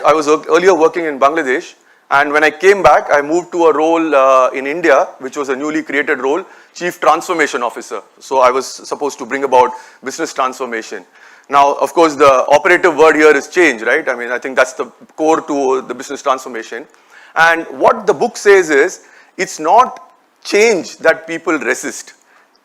I was earlier working in Bangladesh, and when I came back, I moved to a role in India, which was a newly created role, Chief Transformation Officer. So I was supposed to bring about business transformation. Now, of course, the operative word here is change, right? I mean, I think that's the core to the business transformation. And what the book says is, it's not change that people resist.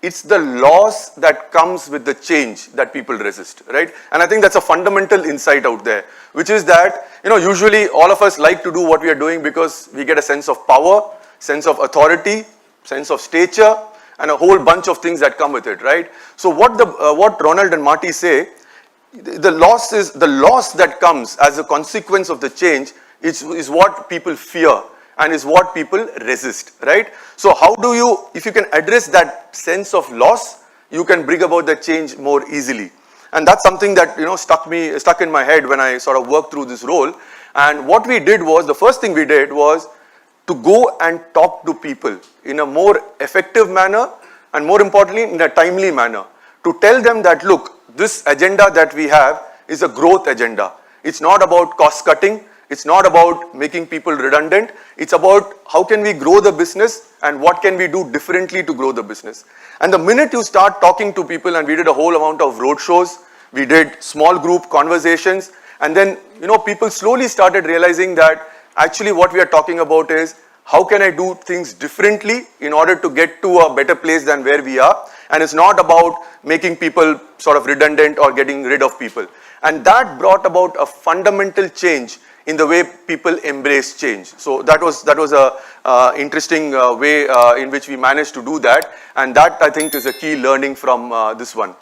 It's the loss that comes with the change that people resist, right? And I think that's a fundamental insight out there, which is that, usually all of us like to do what we are doing because we get a sense of power, sense of authority, sense of stature, and a whole bunch of things that come with it, right? So what Ronald and Marty say, the loss that comes as a consequence of the change is what people fear and is what people resist, right? So how do you, if you can address that sense of loss, you can bring about the change more easily. And that's something that, stuck in my head when I sort of worked through this role. And what we did was, the first thing we did was to go and talk to people in a more effective manner and more importantly, in a timely manner, to tell them that, look, this agenda that we have is a growth agenda. It's not about cost cutting. It's not about making people redundant. It's about how can we grow the business and what can we do differently to grow the business. And the minute you start talking to people, and we did a whole amount of road shows, we did small group conversations, and then, people slowly started realizing that actually what we are talking about is how can I do things differently in order to get to a better place than where we are. And it's not about making people sort of redundant or getting rid of people. And that brought about a fundamental change in the way people embrace change. So that was a interesting way in which we managed to do that, and that I think is a key learning from this one.